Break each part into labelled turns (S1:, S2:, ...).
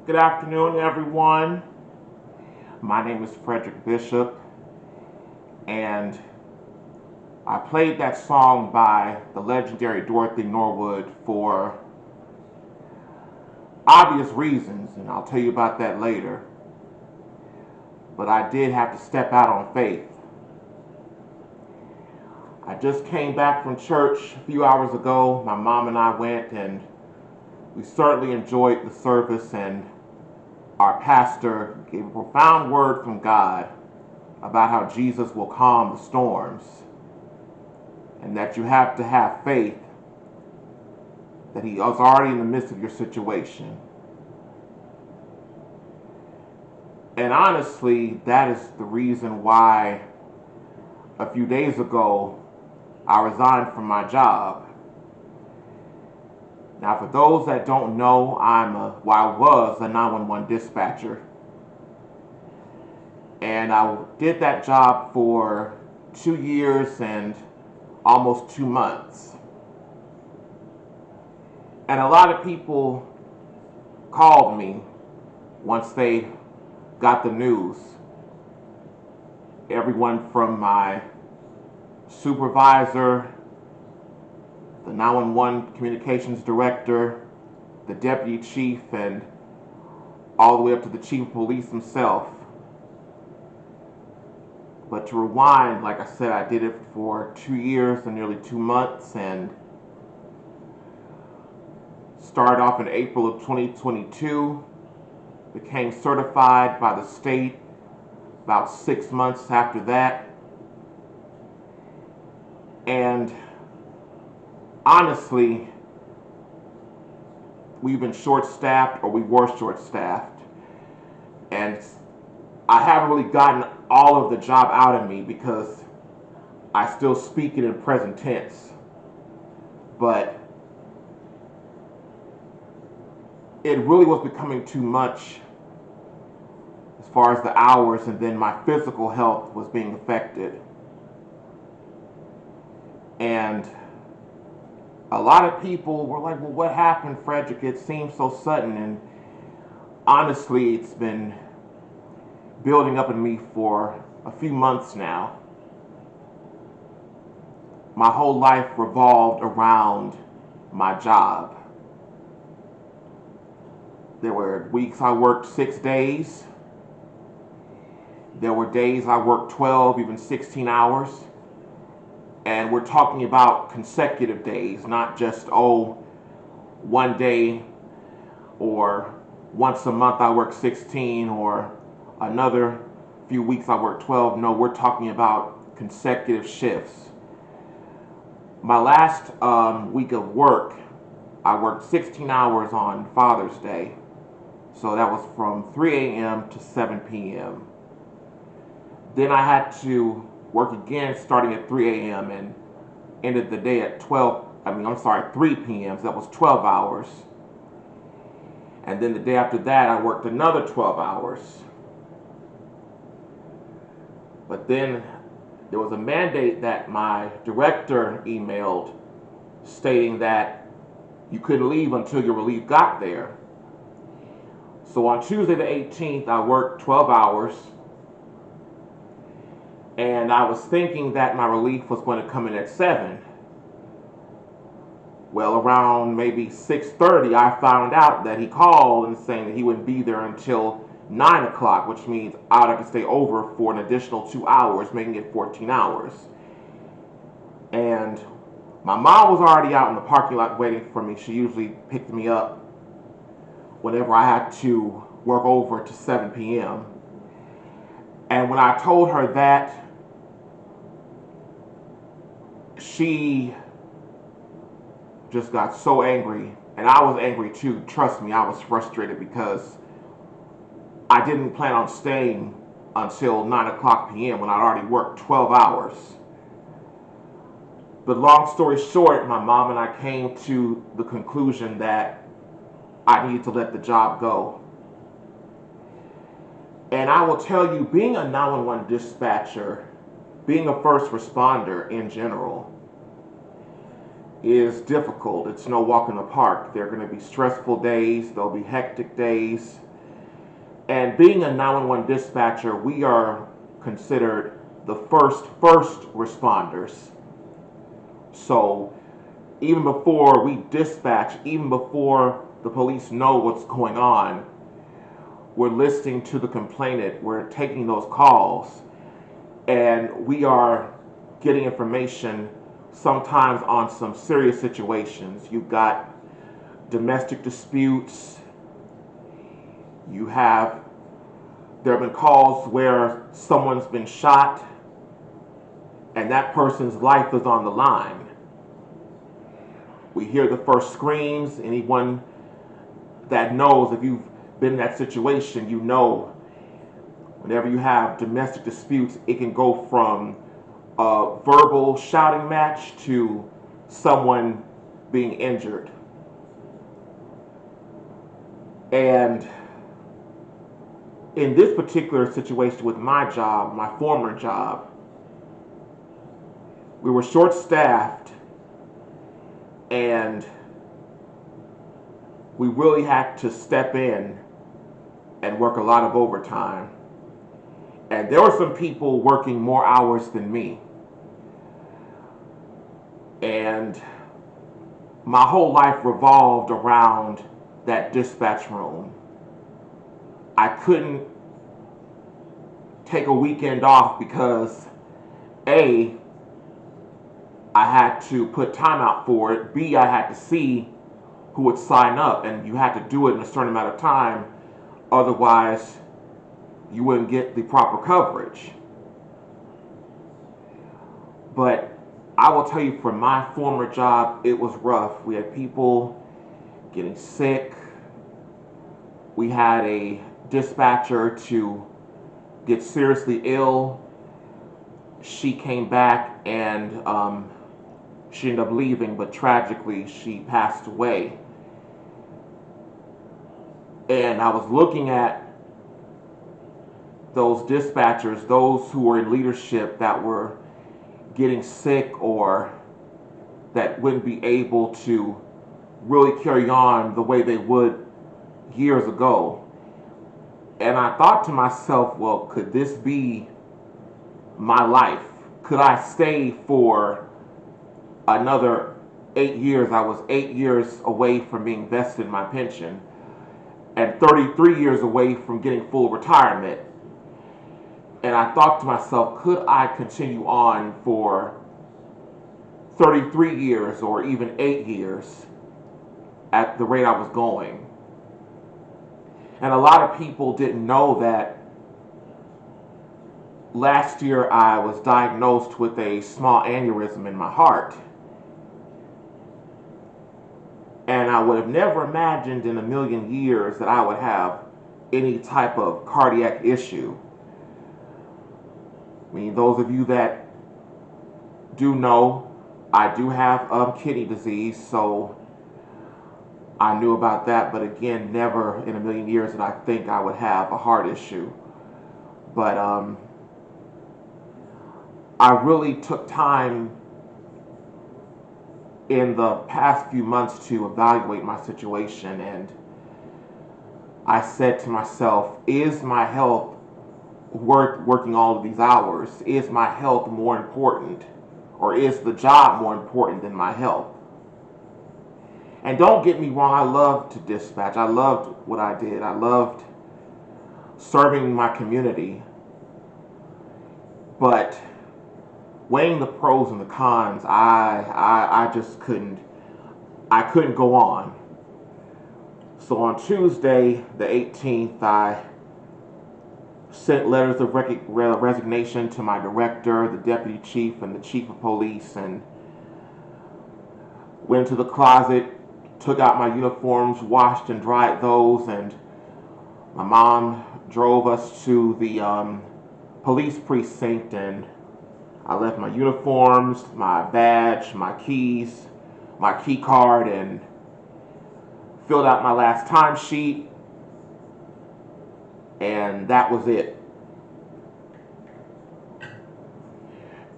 S1: Good afternoon, everyone. My name is Frederick Bishop, and I played that song by the legendary Dorothy Norwood for obvious reasons, and I'll tell you about that later. But I did have to step out on faith. I just came back from church a few hours ago. My mom and I went, and we certainly enjoyed the service, and our pastor gave a profound word from God about how Jesus will calm the storms and that you have to have faith that he is already in the midst of your situation. And honestly, that is the reason why a few days ago I resigned from my job. Now, for those that don't know, I was a 911 dispatcher. And I did that job for 2 years and almost 2 months. And a lot of people called me once they got the news. Everyone from my supervisor, the 911 communications director, the deputy chief, and all the way up to the chief of police himself. But to rewind, like I said, I did it for 2 years and nearly 2 months, and started off in April of 2022, became certified by the state about 6 months after that. And honestly, we've been short-staffed, or we were short-staffed, and I haven't really gotten all of the job out of me because I still speak it in present tense. But it really was becoming too much as far as the hours, and then my physical health was being affected. And a lot of people were like, well, what happened, Frederick? It seemed so sudden. And honestly, it's been building up in me for a few months now. My whole life revolved around my job. There were weeks I worked 6 days. There were days I worked 12, even 16 hours. And we're talking about consecutive days, not just, one day or once a month I work 16 or another few weeks I work 12. No, we're talking about consecutive shifts. My last week of work, I worked 16 hours on Father's Day. So that was from 3 a.m. to 7 p.m. Then I had to work again starting at 3 a.m. and ended the day at 3 p.m. So that was 12 hours. And then the day after that, I worked another 12 hours. But then there was a mandate that my director emailed stating that you couldn't leave until your relief got there. So on Tuesday the 18th, I worked 12 hours. And I was thinking that my relief was going to come in at 7. Well, around maybe 6:30, I found out that he called and saying that he wouldn't be there until 9 o'clock, which means I would have to stay over for an additional 2 hours, making it 14 hours. And my mom was already out in the parking lot waiting for me. She usually picked me up whenever I had to work over to 7 p.m. And when I told her that, she just got so angry, and I was angry too. Trust me, I was frustrated because I didn't plan on staying until 9 o'clock p.m. when I'd already worked 12 hours. But long story short, my mom and I came to the conclusion that I needed to let the job go. And I will tell you, being a 911 dispatcher, being a first responder in general, is difficult. It's no walk in the park. There are going to be stressful days, there'll be hectic days, And being a 911 dispatcher, we are considered the first responders. So even before we dispatch, even before the police know what's going on, we're listening to the complainant, we're taking those calls, and we are getting information sometimes on some serious situations. You've got domestic disputes, there have been calls where someone's been shot and that person's life is on the line. We hear the first screams. Anyone that knows, if you've been in that situation, you know whenever you have domestic disputes, it can go from a verbal shouting match to someone being injured. And in this particular situation with my job, my former job, we were short-staffed and we really had to step in and work a lot of overtime. And there were some people working more hours than me. And my whole life revolved around that dispatch room. I couldn't take a weekend off because A, I had to put time out for it. B, I had to see who would sign up, and you had to do it in a certain amount of time. Otherwise, you wouldn't get the proper coverage. But I will tell you, for my former job, it was rough. We had people getting sick. We had a dispatcher to get seriously ill. She came back and she ended up leaving, but tragically she passed away. And I was looking at those dispatchers, those who were in leadership that were getting sick or that wouldn't be able to really carry on the way they would years ago. And I thought to myself, well, could this be my life? Could I stay for another 8 years? I was 8 years away from being vested in my pension and 33 years away from getting full retirement. And I thought to myself, could I continue on for 33 years or even 8 years at the rate I was going? And a lot of people didn't know that last year I was diagnosed with a small aneurysm in my heart. And I would have never imagined in a million years that I would have any type of cardiac issue. I mean, those of you that do know, I do have kidney disease, so I knew about that, but again, never in a million years did I think I would have a heart issue. But I really took time in the past few months to evaluate my situation, and I said to myself, is my health worth working all of these hours? Is my health more important, or is the job more important than my health? And don't get me wrong, I loved to dispatch. I loved what I did. I loved serving my community. But weighing the pros and the cons, I just couldn't go on. So on Tuesday, the 18th, I sent letters of resignation to my director, the deputy chief, and the chief of police, and went to the closet, took out my uniforms, washed and dried those, and my mom drove us to the police precinct, and I left my uniforms, my badge, my keys, my key card, and filled out my last timesheet, and that was it.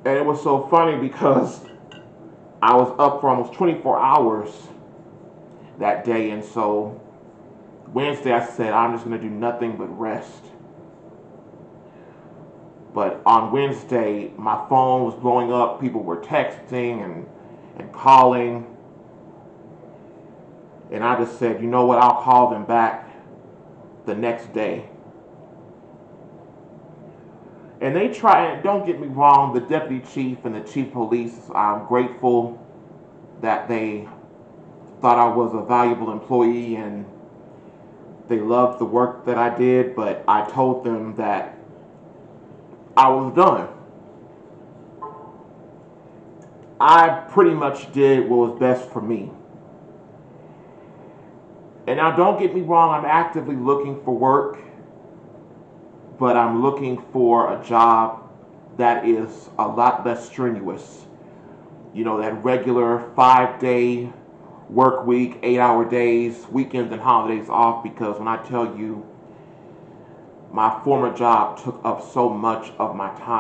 S1: And it was so funny because I was up for almost 24 hours that day, and so Wednesday I said I'm just going to do nothing but rest. But on Wednesday, my phone was blowing up. People were texting and calling. And I just said, you know what, I'll call them back the next day. And they try, don't get me wrong, the deputy chief and the chief of police, I'm grateful that they thought I was a valuable employee and they loved the work that I did, but I told them that I was done. I pretty much did what was best for me. And now don't get me wrong, I'm actively looking for work, but I'm looking for a job that is a lot less strenuous. You know, that regular 5-day work week, 8-hour days, weekends and holidays off, because when I tell you, my former job took up so much of my time.